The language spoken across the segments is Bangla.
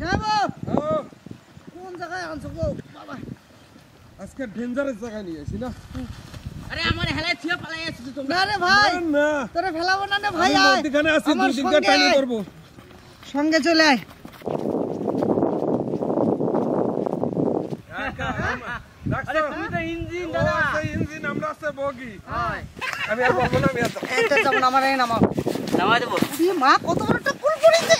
যাবো কোন জায়গায় আনছো গো বাবা আজকে ডেঞ্জারাস জায়গা নিয়ে আসি না আরে আমার হেলায় থিয়া পালাই আছিস তুমি না রে ভাই না তোরে ফেলাবো না রে ভাই আমি আয় মধ্যখানে আছি দুই দিকে টাইনি করব সঙ্গে চলে আয় আরে তুমি তো ইঞ্জিন দাদা ওই ইঞ্জিন আমরা আছে বগি হয় আমি আর বলবো না আমি আর এটা যেমন আমার এই নামা নামাই দেবো দি মা কত বড় একটা কুল পড়েছে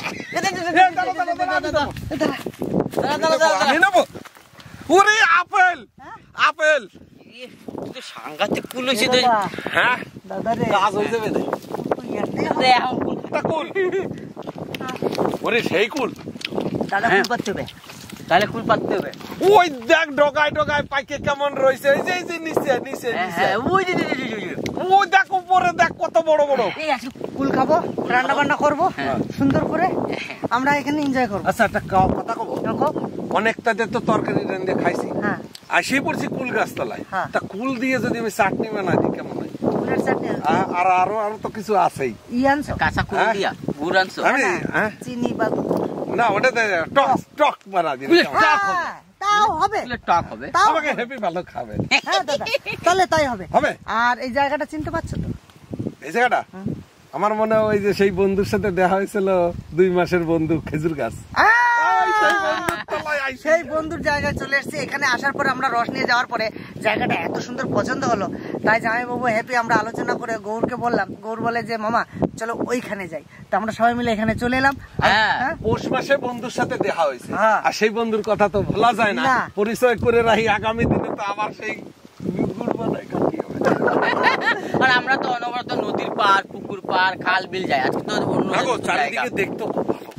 আমি নেবো ওরে আপেল আপেল তুই তো সাংঘাতিক কুল হইছে তো হ্যাঁ দাদা রে কাজ হয়ে যাবে রে রে এখন কুল তা কুল ওরে সেই কুল দাদা কুল পাচ্ছে বে তাহলে কুল পাততে হবে ওই দেখ ডগায় ডগায় পাইকে কেমন রইছে এই যে নিচে নিচে নিচে হ্যাঁ ওই যে ওই দেখ উপরে দেখ কত বড় বড় এই আজকে কুল খাবো রান্না বান্না করবো সুন্দর করে আমরা এখানে এনজয় করবো আচ্ছা একটা কথা কব অনেকটা যে তো তরকারি রান্ধে খাইছি হ্যাঁ আসি পড়ছি কুল গাছতলায় হ্যাঁ। তা কুল দিয়ে যদি আমি চাটনি বানাই দিই কেমন হয় কুলের চাটনি আর আরো আরো তো কিছু আছেই আনছো কাঁচা কুল দিয়া গুড় আনছো আমি হ্যাঁ চিনি বা না ওটা টক টক বানা দিই কুলের কেমন? টক হবে তাও হবে কুলের টক হবে তাও আমাকে হ্যাপি ভালো খাবেন হ্যাঁ দাদা তাহলে তাই হবে হবে আর এই জায়গাটা চিনতে পারছো তো এই জায়গাটা আমার মনে হয় ওই যে সেই বন্ধুর সাথে দেখা হয়েছিল 2 মাসের বন্ধু খেজুর গাছ সেই বন্ধুর তলায় আইছি। সেই বন্ধুর জায়গায় চলে এসেছি এখানে আসার পরে আমরা রস নিয়ে যাওয়ার পরে জায়গাটা এত সুন্দর পছন্দ হলো তাই জামাইবাবু হ্যাপি আমরা আলোচনা করে গৌরকে বললাম গৌর বলে যে মামা চলো ওইখানে যাই তো আমরা সবাই মিলে এখানে চলে এলাম হ্যাঁ। পৌষ মাসে বন্ধুর সাথে দেখা হয়েছে হ্যাঁ। আর সেই বন্ধুর কথা তো ভোলা যায় না না। পরিচয় করে রাখি আগামী দিনে তো আবার সেই গুড় বানাই খাতি হবে আর আমরা তো অনবরত নদীর পার পুকুর পার খাল বিল যাই আজকে তো অন্য না গো জায়গা। চারিদিকে দেখতো খুব ভালো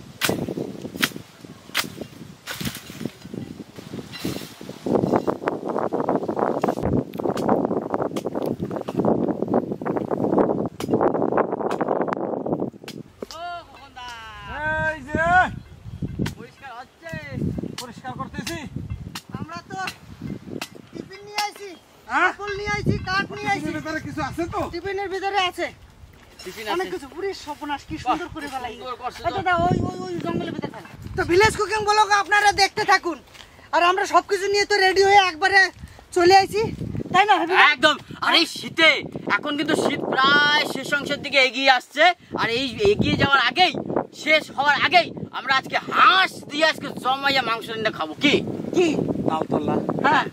ও, খোকনদা, এই যে পরিষ্কার হচ্ছে পরিষ্কার করতেছি আমরা তো টিফিন নিয়ে আইছি হ্যাঁ? ফুল নিয়ে আইছি কাঠ নিয়ে আইছি টিফিনের ভিতরে কিছু আছে তো টিফিনের ভিতরে আছে টিফিন অনেক আছে কিছু পুরি সপনাশ কি সুন্দর করে ফেলাই সুন্দর করছে তো। দাদা ওই ওই ওই জঙ্গলের ভিতরে ফেলা তো ভিলেজ কুকিং ব্লগ আপনারা দেখতে থাকুন আর আমরা সবকিছু নিয়ে তো রেডি হয়ে একবারে চলে আইছি তাই না হাবিব? একদম আর এই শীতে এখন কিন্তু শীত প্রায় শেষ অংশের দিকে এগিয়ে আসছে আর এই এগিয়ে যাওয়ার আগেই শেষ হওয়ার আগেই আমরা আজকে হাঁস দিয়ে আজকে জমাইয়া মাংস রান্না খাবো কি কি তালতলা হ্যাঁ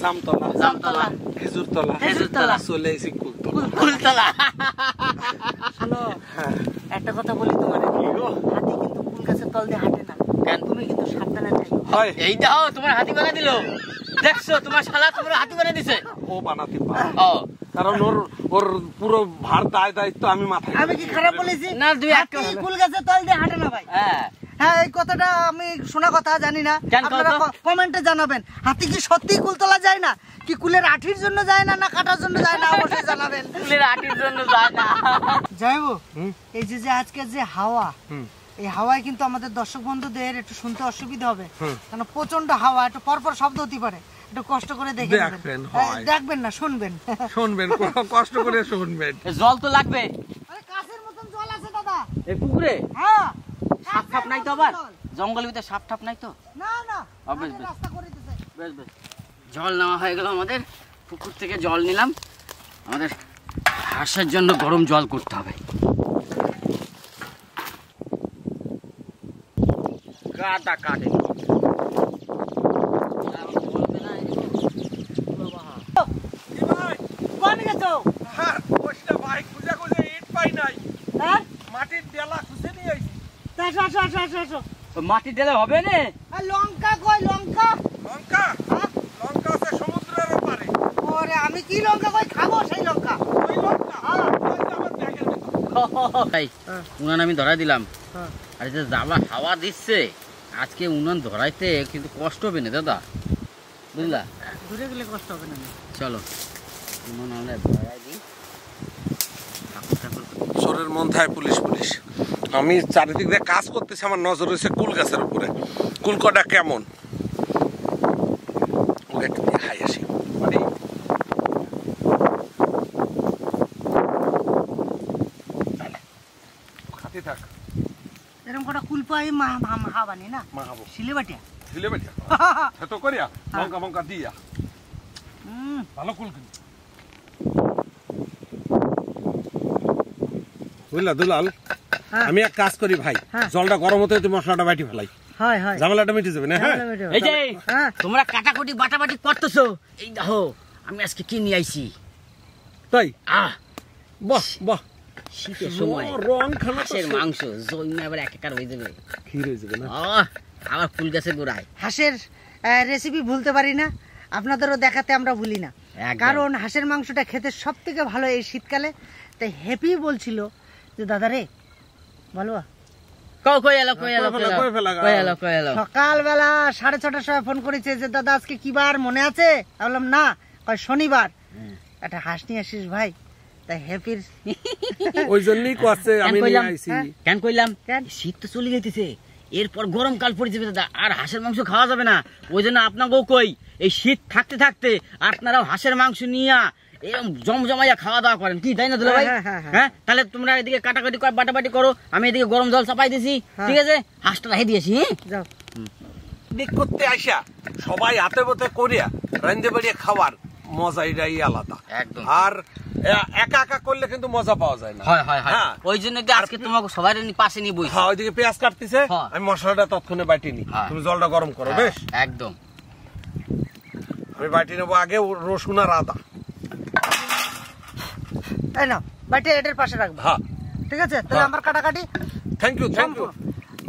জামতলা জামতলা খেজুরতলা খেজুরতলা। চলে এসে কুলতলা কুলতলা শোনো একটা কথা বলি তোমার হাতি কিন্তু কুল গাছের তল দিয়ে হাঁটে না কেন? তুমি কিন্তু সাবধানে থাকো হয় এই দাও তোমার হাতি বানা দিল দেখছো তোমার শালা তোমার হাতি বানা দিছে ও বানাতে পারে ও কারণ ওর ওর পুরো ভার দায়িত্ব আমি মাথায় আমি কি খারাপ বলেছি না, দুই এক হাতি কুল গাছের তল দিয়ে হাঁটে না ভাই হ্যাঁ হ্যাঁ এই কথাটা আমি শোনা কথা জানি না কেন কও আপনারা তো? কমেন্টে জানাবেন হাতি কি সত্যি কুলতলা যায় না কি কুলের আঠির জন্য যায় না না কাটার জন্য যায় না অবশ্যই জানাবেন কুলের আটির জন্য যায় না যাইবো হুম। এই যে যে আজকে যে হাওয়া হুম। এই হাওয়ায় কিন্তু আমাদের দর্শক বন্ধুদের একটু শুনতে অসুবিধা হবে হুম। কারণ প্রচন্ড হাওয়া একটু পরপর শব্দ হতে পারে একটু কষ্ট করে দেখে নেবেন। দেখবেন, হ্যাঁ, হয়। দেখবেন না শুনবেন শুনবেন কষ্ট করে শুনবেন জল তো লাগবে আরে কাছের মতন জল আছে দাদা এই পুকুরে হ্যাঁ সাপ ঠাপ নাই তো আবার জঙ্গলের ভিতরে সাপ ঠাপ নাই তো না না বেশ, আমাদের বেশ। রাস্তা করে দিতেছে বেশ বেশ জল নেওয়া হয়ে গেল আমাদের পুকুর থেকে জল নিলাম আমাদের হাঁসের জন্য গরম জল করতে হবে কাটা কাটে কোন গেছো হ্যাঁ ওইটা ভাই খুঁজে খুঁজে ইট পাই নাই হ্যাঁ মাটির ডেলা খুঁজে নিয়ে আইছি আসো আসো আসো আসো আসো মাটি ঢেলে হবে না আর লঙ্কা কই লঙ্কা লঙ্কা হ্যাঁ? লঙ্কা আছে সমুদ্রের ওপারে ওরে আমি কি লঙ্কা কই খাবো সেই লঙ্কা ওই লঙ্কা হ্যাঁ। ওই যে আমার ব্যাগের ভিতর। তাই উনান আমি ধরাই দিলাম হ্যাঁ। আর যে যাবা হাওয়া দিচ্ছে আজকে উনান ধরাইতে কিন্তু কষ্ট হবে না দাদা বুঝলা দূরে গেলে কষ্ট হবে না চলো উনান আমরা ধরাই দিই ঠাকুর ঠাকুর চোরের মন থাকে পুলিশ পুলিশ আমি চারিদিক দিয়ে কাজ করতেছি আমার নজর হয়েছে কুল গাছের উপরে কুল কটা কেমন ওকে একটু দেখাই আসি মানে খাতে থাক এরকম কটা কুল কই মাহাবানি না মাহাবো সিলেবাটিয়া সিলেবাটিয়া এত করিয়া লঙ্কা মঙ্কা দিয়া ভালো কুল কিন্তু বুঝলা দুলাল আমি এক কাজ করি ভাই জলটা গরম হতে হতে মশলাটা বাটি ফেলাই হয় হয় ঝামেলাটা মিটে যাবে না হ্যাঁ এই যে তোমরা কাটাকুটি বাটাবাটি করতেছো এই দেখো আমি আজকে কি নিয়ে আইছি তাই বাহ বাহ শীতের সময় রং খানা হাঁসের মাংস জমি আবার একাকার হয়ে যাবে ক্ষীর হয়ে যাবে না আবার ফুল গাছের গোড়ায় হাঁসের রেসিপি ভুলতে পারি না আপনাদেরও দেখাতে আমরা ভুলি না কারণ হাঁসের মাংসটা খেতে সব থেকে ভালো এই শীতকালে তাই হ্যাপি বলছিল যে দাদা রে বলো সকালবেলা 6:30টার সময় ফোন করেছে যে দাদা আজকে কি বার মনে আছে বললাম না কয় শনিবার একটা হাঁস নিয়ে আসিস ভাই তাই হ্যাপির ওই জন্যই করছে আমি নিয়ে আইছি কেন কইলাম শীত তো চলে যাইতেছে এরপর গরমকাল পড়ে যাবে দাদা আর হাঁসের মাংস খাওয়া যাবে না ওই জন্য আপনাকেও কই এই শীত থাকতে থাকতে আপনারাও হাঁসের মাংস নিয়ে এরকম জমজমাইয়া খাওয়া দাওয়া করেন কি তাই না দুলা ভাই হ্যাঁ তাহলে তোমরা এদিকে কাটাকাটি বাটাবাটি করো আমি এদিকে গরম জল চাপাই দিছি ঠিক আছে হাঁসটা রেখে দিয়েছি যাও দিক করতে আইসা সবাই হাতে বতে করিয়া রান্ধে বাড়িয়ে খাওয়ার মজাটাই আলাদা একদম আর একা একা করলে কিন্তু মজা পাওয়া যায় না হয় হয় হয় ওই জন্য আজকে তোমাকে সবাই পাশে নিয়ে বসি হ্যাঁ ওইদিকে পেঁয়াজ কাটতেছে আমি মশলাটা তৎক্ষণে বাটি নি তুমি জলটা গরম করো বেশ একদম আমি বাটি নেবো আগে রসুন আর আদা তাই না বাটি এটার পাশে রাখবো হ্যাঁ ঠিক আছে তাহলে আমার কাটাকাটি থ্যাংক ইউ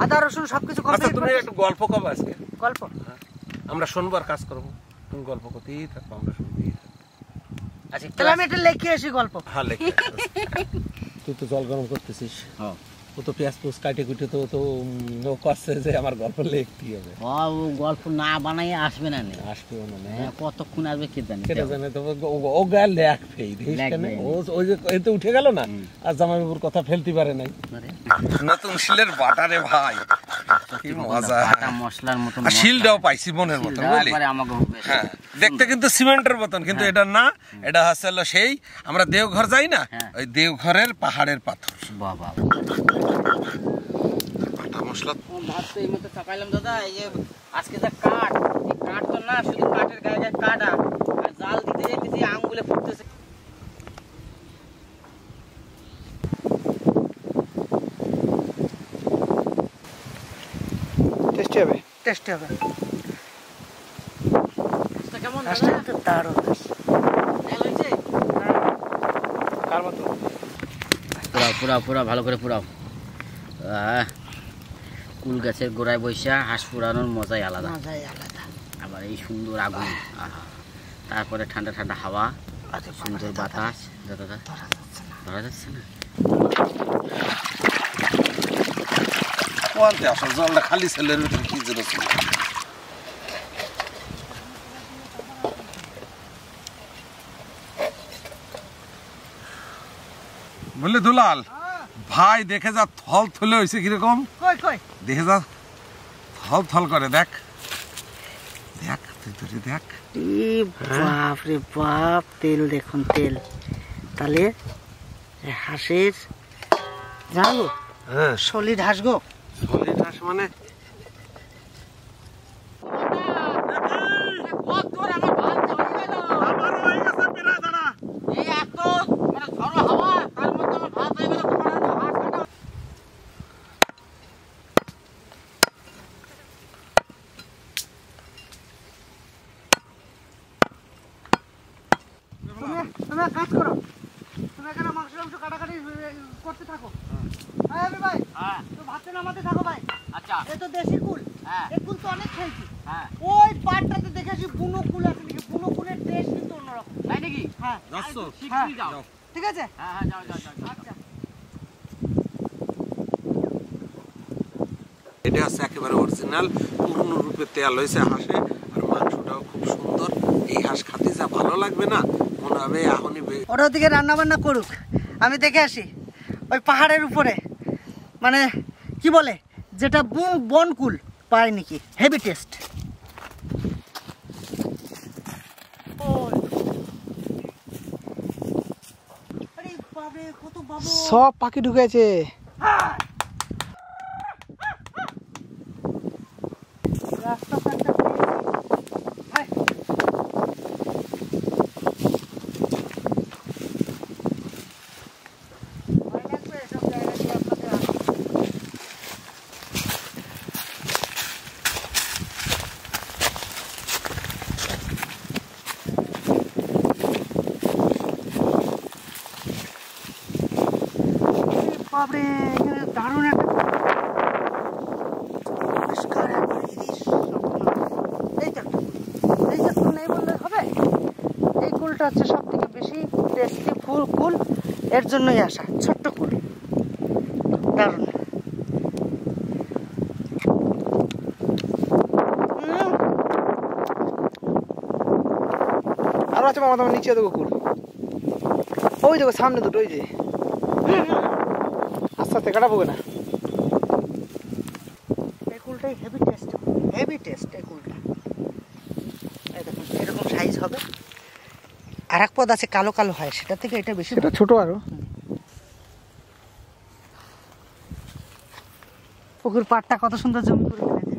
আদা রসুন সবকিছু আচ্ছা কমপ্লিট তুমি একটু গল্প করবে আজকে গল্প আমরা শনিবার কাজ করবো তুমি গল্প করতেই থাকবো আমরা শুনতেই থাকবো আচ্ছা তাহলে আমি এটা লিখে আসি গল্প হ্যাঁ লেখে তুই তো জল গরম করতেছিস ও তো পেঁয়াজ পুস কাটে কুটে তো ও করছে যে আমার গল্প লিখতেই হবে ও গল্প না বানাই আসবে না আসবে না কতক্ষণ আসবে কে জানে কে জানে তো ও গায়ে লেখবেই ওই যে এতে উঠে গেল না আর জামাইবাবুর কথা ফেলতে পারে নাই নতুন শিলের বাটারে ভাই কি মজা মশলার মতো শিলটাও পাইছি মনের মতো বুঝলি হ্যাঁ দেখতে কিন্তু সিমেন্টের মতন কিন্তু এটা না এটা হচ্ছে সেই আমরা দেওঘর যাই না ওই দেওঘরের পাহাড়ের পাথর বাবা বাটা মশলা ভাত তো এই মতো চাপাইলাম দাদা এই যে আজকে যা কাঠ এই কাঠ তো না শুধু কাঠের গায়ে গায়ে কাটা আর জাল দিতে যেতেছি আঙ্গুলে ফুটতেছে টেস্টি হবে কেমন তো দারুণ কার মতো পুরা ভালো করে পুরাও কুল গাছের গোড়ায় বৈশা হাঁস পুরানোর মজাই আলাদা আবার এই সুন্দর আগুন তারপরে ঠান্ডা ঠান্ডা হাওয়া সুন্দর বাতাস দাদা ধরা যাচ্ছে না আসল জলটা খালি ছেলের ভিতরে কি জিনিস বললে দুলাল ভাই দেখে যা থল থলে হয়েছে কিরকম দেখে যা থল থল করে দেখ দেখ তুই দেখ বাপ রে বাপ তেল দেখুন তেল তাহলে হাঁসের জানো সলিড হাঁস গো সলিড হাঁস মানে কাজ করো তুমি এখানে মাংস কাটাকাটি করতে থাকো ভাই তো ভাতে নামাতে থাকো ভাই আচ্ছা এ তো দেশি কুল এই কুল তো অনেক খেয়েছি ওই পাটটাতে দেখেছি বুনো কুল আছে নাকি বুনো কুলের টেস্ট কিন্তু অন্যরকম তাই নাকি হ্যাঁ যাও ঠিক আছে যাও আচ্ছা এটা হচ্ছে একেবারে অরিজিনাল পূর্ণরূপে তেল হয়েছে হাঁসে আর মাংসটাও খুব সুন্দর এই হাঁস খাতে যা ভালো লাগবে না মনে হবে এখনই ওরা ওদিকে রান্না বান্না করুক আমি দেখে আসি ওই পাহাড়ের উপরে মানে কি বলে যেটা বনকুল পায় নাকি হেভি টেস্ট সব পাখি ঢুকেছে রাস্তা তো একটা পেয়েছি। হায়। ভয় লাগবে এসব জায়গা দিয়ে আপনাদের আসতে। বাপরে, এখানে দারুণ একটা পরিষ্কার একবার ইলিশ। এই তো নেই বললে হবে। এই কুলটা হচ্ছে সব থেকে বেশি টেস্টি কুল, এর জন্যই আসা। ছোট্ট কুল, দারুণ। আরো আছে মামা, তোমার নিচে দেখো কুল, ওই দেখো সামনে দুটো, ওই যে আস্তে আস্তে কাটা পড়বে না। এই কুলটাই হেভি টেস্ট এই কুলটা। এই দেখুন এরকম সাইজ হবে। আর এক পদ আছে কালো কালো হয়, সেটা থেকে এটা বেশি। সেটা ছোট আরো। পুকুর পাড়টা কত সুন্দর জমি করে ফেলেছে,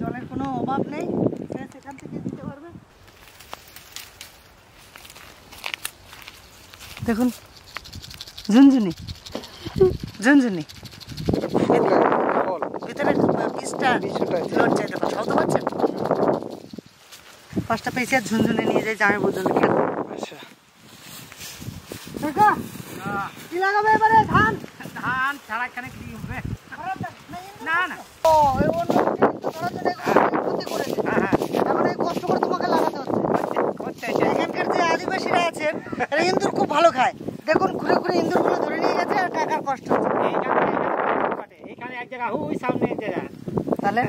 জলের কোনো অভাব নেই, সেখান থেকে দিতে পারবে। দেখুন ঝুনঝুনি ভিতরে পিসটা লড়ছে, দেখুন শব্দ পাচ্ছেন। পাঁচটা পেয়েছি আর ঝুনঝুনি নিয়ে যাই জামে পর্যন্ত খেতে। আচ্ছা, কি লাগাবে এবারে? ধান ছাড়া এখানে কি হবে? না ও এই অন্য কিন্তু ধরার জন্য বুদ্ধি করেছে। এখন এই কষ্ট করে তোমাকে লাগাতে হচ্ছে। এখানকার যে আদিবাসীরা আছেন এরা ইন্দুর খুব ভালো খায়। দেখুন ঘুরে ঘুরে ইন্দুরগুলো ধরে নিয়ে গেছে আর টাকার কষ্ট হচ্ছে। এখানে এক জায়গা ওই সামনে এক জায়গা। তাহলে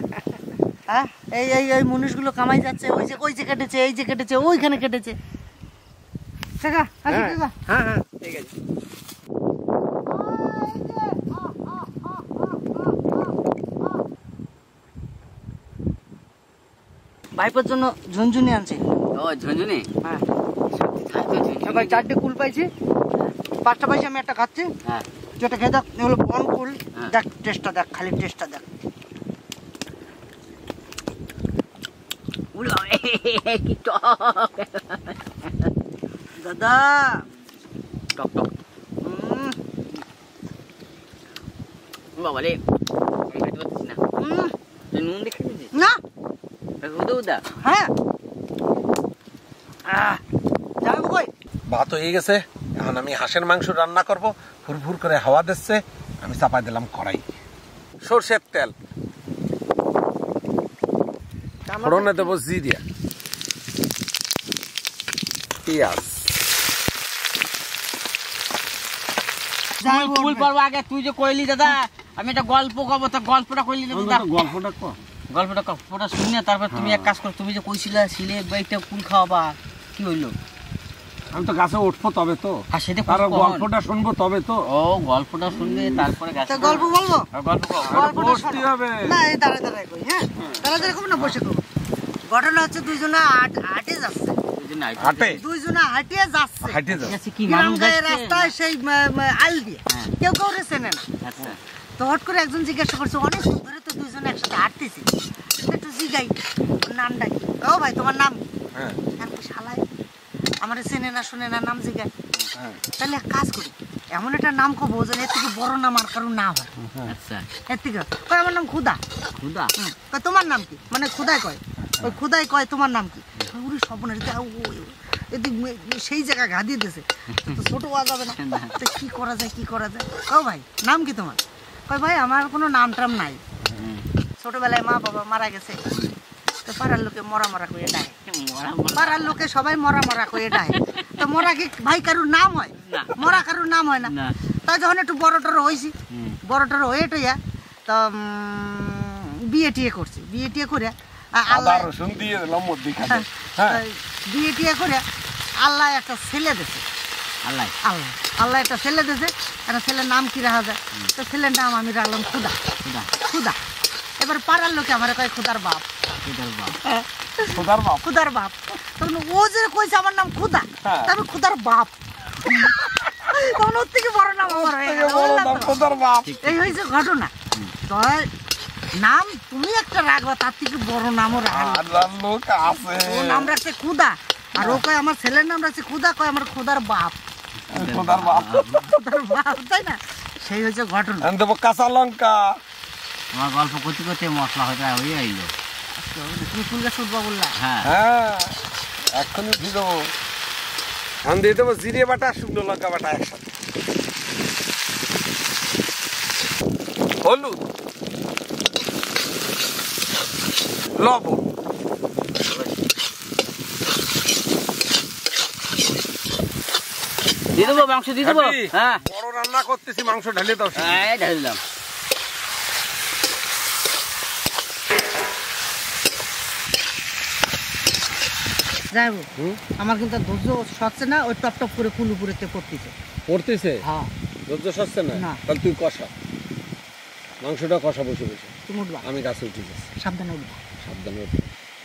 হ্যাঁ, এই মুনিশগুলো কামাই যাচ্ছে। ওই যে কেটেছে, এই যে কেটেছে, ওইখানে কেটেছে। টাকা আসি টাকা। হ্যাঁ ঠিক আছে। ভাইপোর জন্য ঝুনঝুনি আনছি। ও ঝুনঝুনি? হ্যাঁ হ্যাঁ ভাই, 4টে কুল পাইছি, 5টা পাইছি, আমি একটা খাচ্ছি। হ্যাঁ যেটা খেয়ে দেখ, এগুলো বন কুল। হ্যাঁ। দেখ টেস্টটা দেখ, খালি টেস্টটা দেখ। কি টক দাদা টক টক বাবা রে, আমি খেতে পারতেছি না। তুই নুন দিয়ে খেতে দিস না? উদা উদা। হ্যাঁ যাবো কই? ভাত হয়ে গেছে, এখন আমি হাঁসের মাংস রান্না করব। ফুরফুর করে হাওয়া দিচ্ছে, আমি চাপাই দিলাম কড়াই। সরষের তেল, ফোড়নে দেবো জিরা, পেঁয়াজ। ফুল পারবো আগে, তুই যে কইলি দাদা আমি একটা গল্প করবো, তো গল্পটা কইলি দাদা। গল্পটা শুনে তারপর তুমি এক কাজ করো, তুমি যে কইছিলা সিলে বাইটা কুল খাওয়াবা, কি হইলো? আমি তো গাছে উঠবো তবে তো, আর সেটা আর গল্পটা শুনবো তবে তো। ও গল্পটা শুনবে তারপরে গাছ। তা গল্প বলবো? গল্প কর। গল্পটা বসতে শোনো। হবে। না, এই দাঁড়ায় কই। হ্যাঁ দাঁড়ায় কব না, বসে কব। ঘটনা হচ্ছে দুইজনা হাঁটে যাচ্ছে। হাটে দুইজনা হাঁটিয়ে যাচ্ছে। হাঁটে যাও। কি গ্রাম মানুষ গায়ে যাচ্ছে? রাস্তায় সেই আল দিয়ে হ্যাঁ। কেউ কাউরে চেনে না। আচ্ছা তো হট করে একজন জিজ্ঞাসা করছে, অনেক ধরে তো দুইজনে একসাথে হাঁটতেছি, একটু জিগাই নামটা কি? ও ভাই তোমার নাম কি? হ্যাঁ আমি শালাই আমার চেনে না শুনে না, নাম জিগাই। হ্যাঁ তাহলে এক কাজ করি, এমন একটা নাম কব যেন এর থেকে বড় নাম আর কারো না হয়। আচ্ছা এর থেকে কয় আমার নাম খুদা। খুদা? কয় তোমার নাম কি? মানে খুদাই কয়, ওই খুদাই কয় তোমার নাম কি? ওরে স্বপ্নের সেই জায়গা ঘা দিয়ে দিয়েছে, তো ছোট হওয়া যাবে না। তো কি করা যায় ও ভাই নাম কি তোমার? কয় ভাই আমার কোনো নাম টাম নাই, ছোটবেলায় মা বাবা মারা গেছে, তো পাড়ার লোকে মরা করে ডায়। পাড়ার লোকে সবাই মরা করে ডায়, তো মরা কি ভাই কারুর নাম হয়? মরা কারুর নাম হয় না। তাই যখন একটু বড় টড়ো হয়েছি, বড় টড়ো হয়ে টইয়া তো বিয়ে টিয়ে করছি। বিয়ে টিয়ে করে আল্লাহ বিয়ে টিয়ে করে আল্লাহ একটা ছেলে দিয়েছে। আল্লাহ একটা ছেলে দিয়েছে। একটা ছেলের নাম কি রাখা যায়? তো ছেলের নাম আমি রাখলাম খুদা। এবার পাড়ার লোকে আমার কয় খুদার বাপ। তখন ও যে কইছে আমার নাম খুদা, তবে খুদার বাপ, তখন ওর থেকে বড় নাম আমার হয়ে গেল। এই হয়েছে ঘটনা। নাম তুমি একটা রাখবা, তার থেকে বড় নামও রাখবা। লোক আছে, ও নাম রাখছে খুদা, আর ও কয় আমার ছেলের নাম রাখছে খুদা, কয় আমার খুদার বাপ। খোদার বাপ। খুদার বাপ, তাই না? সেই হচ্ছে ঘটনা। আমি দেবো কাঁচা লঙ্কা। আমার গল্প করতে করতে মশলা হয়ে হয়ে আইলো। তুমি ফুল গাছ উঠবা বললা? হ্যাঁ হ্যাঁ এক্ষুনি দিয়ে দেবো। আমি দিয়ে দেবো জিরে বাটা শুকনো লঙ্কা বাটা একসাথে, হলুদ, লবণ, দিয়ে দেবো, মাংস দিয়ে দেবো। হ্যাপি, হ্যাঁ বড় রান্না করতেছি, মাংস ঢেলে দাও। হ্যাঁ ঢেলে দিলাম। যাইবো, আমার কিন্তু ধৈর্য সচ্ছে না, ওই টপ টপ করে ফুল উপরে পড়তেছে। পড়তেছে হ্যাঁ ধৈর্য সচ্ছে না, না। তাহলে তুই কষা, মাংসটা কষা বসে বসে, তুমি উঠবা, আমি গাছে উঠে যাচ্ছি। সাবধানে উঠবা, সাবধানে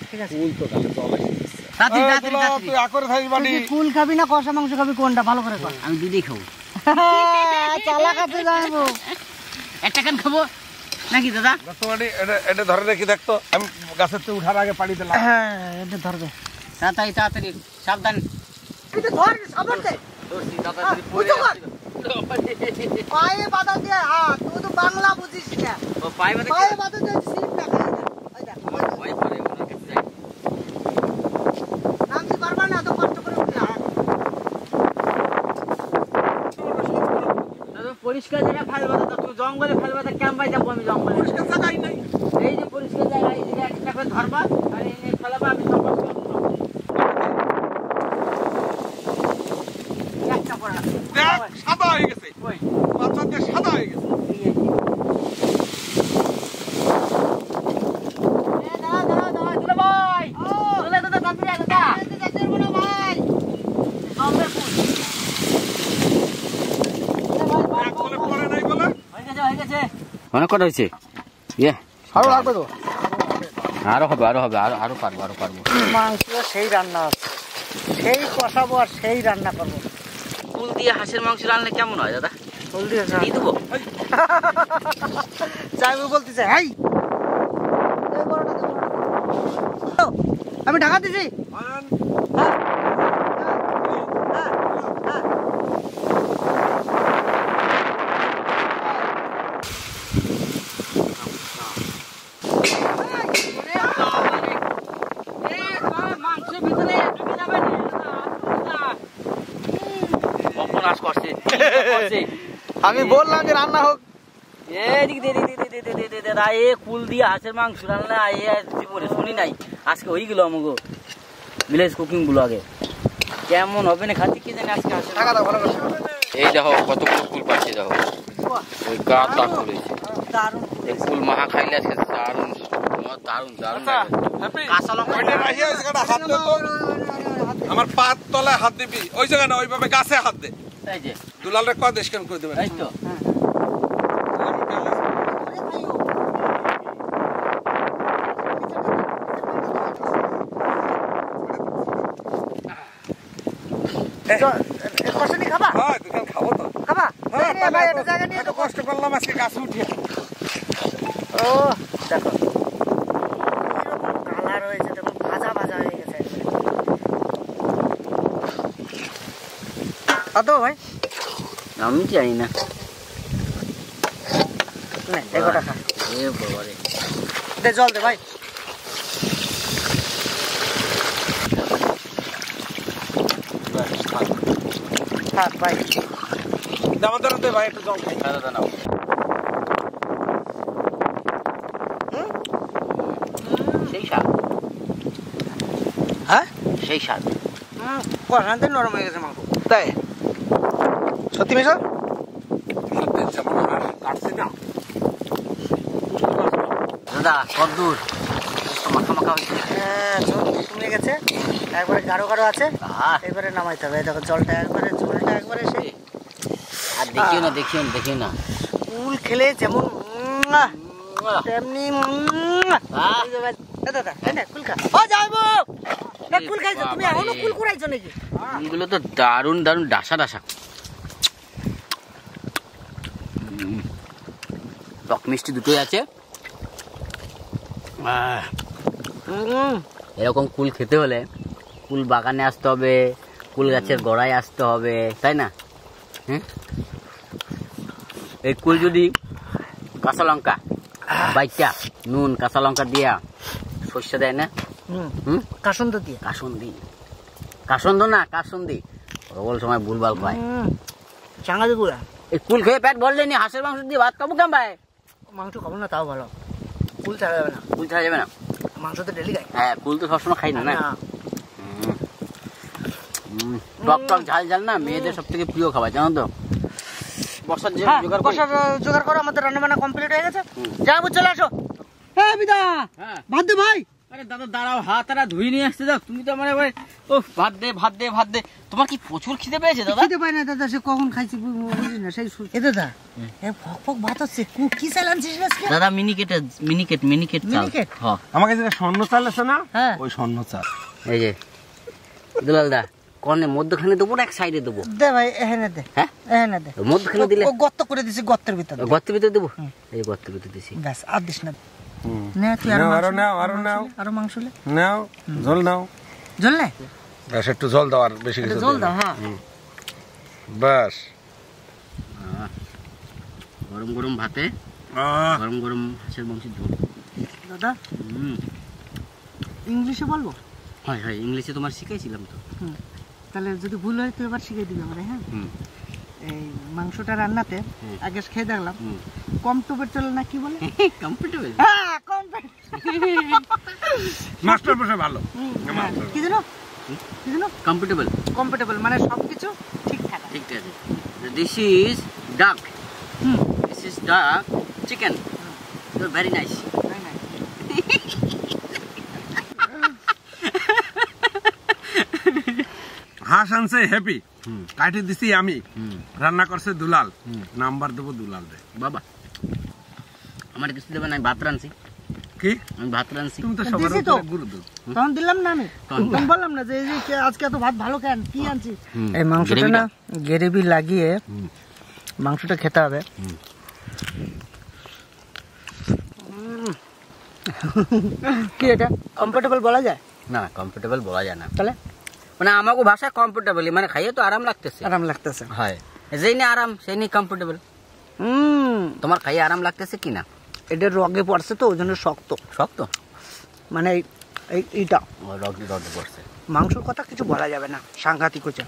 ঠিক আছে? ফুল তো গালে জল এসে যাচ্ছে। তাড়াতাড়ি, তাড়াতাড়ি, তাড়াতাড়ি। তুই আকরে থাকিস বাড়ি। তুই ফুল খাবি না কষা মাংস খাবি, কোনটা ভালো করে কর। আমি দুধই খাবো। চালা কাছে যাইবো। একটা কান খাবো নাকি দাদা? বাড়ি এটা ধরে রেখে দেখতো, আমি গাছের থেকে উঠার আগে পাড়ি দিলাম। হ্যাঁ, এটা ধরবে। তাড়াতাড়ি তাড়াতাড়ি, সাবধান। এটা ধর, সাবন দে। ধরছি, তাড়াতাড়ি পড়ে বুঝো কর। যাচ্ছি। পায়ে বাধা দিয়ে হাত, তুই তো বাংলা বুঝিস না। ও পায়ে বাঁধা পায়ে বাধা দিয়ে সিট না খাই না। ওই দেখ, আমার ভয় করে, ওনার কাছে যাই। নামতে পারবা না, এত কষ্ট করে উঠলা। দাদা, পরিষ্কার জায়গায় ফাইল বাঁধা দাও। তুমি জঙ্গলে ফাইল বাঁধা কেমন পাই যাবো আমি জঙ্গলে? পরিষ্কার জায়গাই নাই। এই যে পরিষ্কার জায়গা, এই জায়গায় একটা করে ধরবা আর এই নিয়ে ফেলাবা, আমি জঙ্গল করবো। একটা পড়া। দেখ সাদা হয়ে গেছে, ওই, বাচ্চা দিয়ে সাদা হয়ে গেছে। এই যে। এ, দাঁড়া, দাঁড়া, দাঁড়া, দুলা ভাই। দুলা দাদা, তাড়াতাড়ি আয় দাদা। যেতে যেতে পারবো না ভাই। জঙ্গলের ফুল। এক বলে পরে নাই বলে। হয়ে গেছে, হয়ে গেছে। অনেক কটা হয়েছে? ইয়ে, আরো লাগবে তো? আরো হবে, আরো হবে, আরো পারবো, আরো পারবো। মাংস সেই রান্না আছে, সেই কষাবো আর সেই রান্না করবো। ফুল দিয়ে হাঁসের মাংস রান্না কেমন হয় দাদা? ফুল দিয়েছে দিয়ে দেবো? যাইবো বলতেছে, হাই আমি ঢাকা দিছি। মান, হ্যাঁ, হ্যাঁ, হ্যাঁ। মাংসের ভিতরে ঢুকে যাবে অপনাশ করছে। আমি বললাম যে রান্না হোক। দাদা, এ কুল দিয়ে হাঁসের মাংস রান্না এ জীবনে শুনি নাই, আজকে হয়ে গেল আমাকে ভিলেজ কুকিং গুলো। আগে কেমন হবে না খাচ্ছি কি জানি আজকে হাঁসের টাকা দাও ভালো করে। এই দেখো কতগুলো কুল পাচ্ছি, দেখো ওই গা তার করেছে। দারুণ। এই কুল মাখা খাইলে আজকে দারুণ দারুণ দারুণ লাগে। হ্যাপি, কাঁচা লঙ্কা ওইটা রাখিয়া ওই জায়গাটা হাত দে তো। আমার পাত তলায় হাত দিবি, ওই জায়গা না, ওইভাবে গাছে হাত দে। এই যে, দুলালরে কয় দেশ কেন করে দেবেন। এই তো কষানি খাবা? হ্যাঁ দুখান খাবো তো। খাবা? হ্যাঁ, নিয়ে ভাই, একটা জায়গা নিয়ে এত কষ্ট করলাম আজকে গাছে উঠিয়ে। ও দেখো কালার হয়েছে, দেখো ভাজা ভাজা হয়ে গেছে। কত ভাই? আমি জানি না। এগোটা খা, এ বাবা রে, দে জল দে ভাই। থাক ভাই, আমাদের দে ভাই একটু জল খাই। দাদা নাও। সেই স্বাদ, হ্যাঁ সেই স্বাদ। কষানতে নরম হয়ে গেছে মাংস। তাই সত্যি মেশো? সত্যি যেমন আর কাটছি না। দাদা কদ্দূর মাখা মাখা হয়েছে? হ্যাঁ, ঝোল কমে গেছে, একবারে গাঢ় গাঢ় আছে। আহা, এবারে নামাইতে হবে। এই দেখো জলটা একবারে, ঝোলটা একবারে সেই আর দেখিও না, দেখিও না, দেখিও না। কুল খেলে যেমন তেমনি আহ, দাদা এই নে, কুল খা। ও যাইবো না, কুল খাইছো তুমি? এখনো কুল কুড়াইছো নাকি? এগুলো তো দারুণ দারুণ ডাসা ডাসা। টক মিষ্টি দুটোই আছে, এরকম কুল খেতে হলে কুল বাগানে আসতে হবে, কুল গাছের গোড়ায় আসতে হবে, তাই না? হ্যাঁ, এই কুল যদি কাঁচা লঙ্কা বাইটা নুন কাঁচা লঙ্কা দিয়া সর্ষে দেয় না, কাসন্দ দিয়ে, কাসন্দ না কাসন্দি, প্রবল সময় ভুলভাল পায়। চাঙ্গাদি গুড়া এই কুল খেয়ে পেট ভরলে নি, হাঁসের মাংস দিয়ে ভাত খাবো কেন ভাই? মাংস খাবো না তাও ভালো, কুল ছাড়া যাবে না। কুল ছাড়া যাবে না? মাংস তো ডেলি খাই। হ্যাঁ, কুল তো সবসময় খাই না। টক টক ঝাল ঝাল না মেয়েদের সব থেকে প্রিয় খাবার, জানো তো? বর্ষার জোগাড় করো, আমাদের রান্না বান্না কমপ্লিট হয়ে গেছে। যাবো, চলে আসো। হ্যাঁ বিদা, ভাত দে ভাই। আরে দাদা দাঁড়াও, হাত আর ধুই নিয়ে আসতে দাও। তুমি তো মানে ও ভাত দে ভাত দে ভাত দে। তোমার কি প্রচুর খিদে পেয়েছে দাদা? খিদে পাই না দাদা, সে কখন খাইছি বুঝি না। সেই এ দাদা, এ ফক ফক ভাত হচ্ছে। কি চাল আনছিস আজকে? দাদা মিনিকেট চাল। হ্যাঁ, আমার কাছে স্বর্ণ চাল আছে না, হ্যাঁ ওই স্বর্ণ চাল। এই যে দুলাল দা, কর্নে মধ্যখানে দেবো না এক সাইডে দেবো? দে ভাই, এখানে দে। হ্যাঁ এখানে দে। মধ্যখানে দিলে ও গর্ত করে দিছি, গর্তের ভিতর। গর্তের ভিতরে দেবো? এই গর্তের ভিতরে দিছি। ব্যাস, আর দিস না। নে তুই আরো মাংস লে। নাও, ঝোল নাও। ঝোল নে, ব্যাস একটু ঝোল দাও, আর বেশি কিছু ঝোল দাও। হ্যাঁ ব্যাস। গরম গরম ভাতে গরম গরম হাঁসের মাংসের ঝোল। দাদা ইংলিশে বলবো? হয় হয়, ইংলিশে তোমার শিখাইছিলাম তো। তাহলে যদি ভুল হয় তুই এবার শিখিয়ে দিবি আমারে। হ্যাঁ, এই মাংসটা রান্নাতে আগে খেয়ে দেখলাম, কমফোর্টেবল না কি বলে? কমফোর্টেবল। হ্যাঁ, কমফোর্টেবল। মাস্টার মশাই ভালো। কি জানো, কি জানো? কমফোর্টেবল। কমফোর্টেবল মানে সবকিছু ঠিকঠাক। ঠিক আছে। This is duck, this is duck chicken. You are very nice. হাঁস আনছে হ্যাপি, কাটি দিছি আমি, রান্না করছে দুলাল। নাম্বার দেবো দুলাল দে। বাবা আমার কিছু দেবে না, আমি ভাত রাঁধছি। কি আমি ভাত রাঁধছি? তুমি তো সবার দিছি তো। উপরে গুরু দাও। তখন দিলাম না আমি, তখন বললাম না যে এই যে আজকে এত ভাত ভালো কেন, কি আনছি? এই মাংসটা না গ্রেভি লাগিয়ে মাংসটা খেতে হবে। কি এটা কমফোর্টেবল বলা যায় না, কমফোর্টেবল বলা যায় না। তাহলে মানে আমাকে ভাষায় কমফোর্টেবল, মানে খাইয়ে তো আরাম লাগতেছে। আরাম লাগতেছে। হয়, যেই না আরাম সেই নিয়ে কমফোর্টেবল। তোমার খাইয়ে আরাম লাগতেছে কি না? এটা রগে পড়ছে তো, ওই জন্য শক্ত শক্ত, মানে এইটা রগে রগে পড়ছে। মাংসর কথা কিছু বলা যাবে না, সাংঘাতিক হচ্ছে।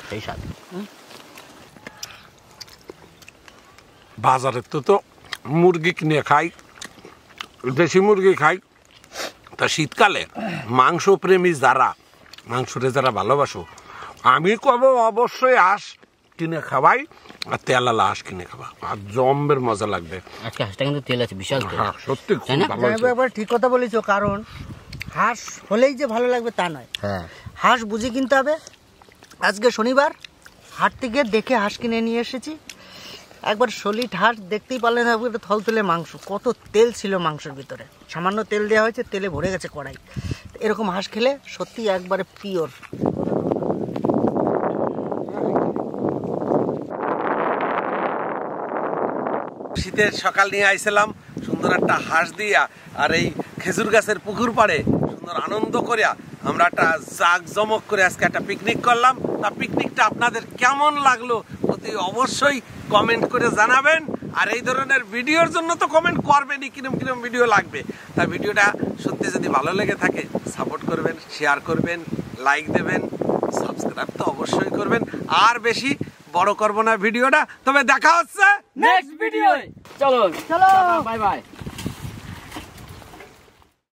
সেই স্বাদ। বাজারে তো মুরগি কিনে খাই, দেশি মুরগি খাই। তা শীতকালে মাংস প্রেমী যারা, মাংসরে যারা ভালোবাসো, আমি কব অবশ্যই হাঁস কিনে খাওয়াই, আর তেলালা হাঁস কিনে খাওয়া, আর জম্বের মজা লাগবে। আজকে হাঁসটা কিন্তু তেল আছে বিশাল তেল। হ্যাঁ সত্যি খুব ভালো হয়েছে। একবার ঠিক কথা বলেছো, কারণ হাঁস হলেই যে ভালো লাগবে তা নয়। হ্যাঁ, হাঁস বুঝে কিনতে হবে। আজকে শনিবার, হাট থেকে দেখে হাঁস কিনে নিয়ে এসেছি। একবার সলিড হাঁস দেখতেই পারলেন, থল তুলে মাংস, কত তেল ছিল মাংসের ভিতরে, সামান্য তেল দেওয়া হয়েছে, তেলে ভরে গেছে কড়াই। এরকম হাঁস খেলে সত্যি একবারে পিওর। শীতের সকাল নিয়ে আইছিলাম সুন্দর একটা হাঁস দিয়া, আর এই খেজুর গাছের পুকুর পাড়ে সুন্দর আনন্দ করিয়া আমরা একটা জাঁকজমক করে আজকে একটা পিকনিক করলাম। তা পিকনিকটা আপনাদের কেমন লাগলো অতি অবশ্যই কমেন্ট করে জানাবেন। আর এই ধরনের ভিডিওর জন্য তো কমেন্ট করবেনই, কিরম কিরম ভিডিও লাগবে। তা ভিডিওটা সত্যি যদি ভালো লেগে থাকে সাপোর্ট করবেন, শেয়ার করবেন, লাইক দেবেন, সাবস্ক্রাইব তো অবশ্যই করবেন। আর বেশি বড় করবো না ভিডিওটা, তবে দেখা হচ্ছে নেক্সট ভিডিও। চলো চলো, বাই বাই।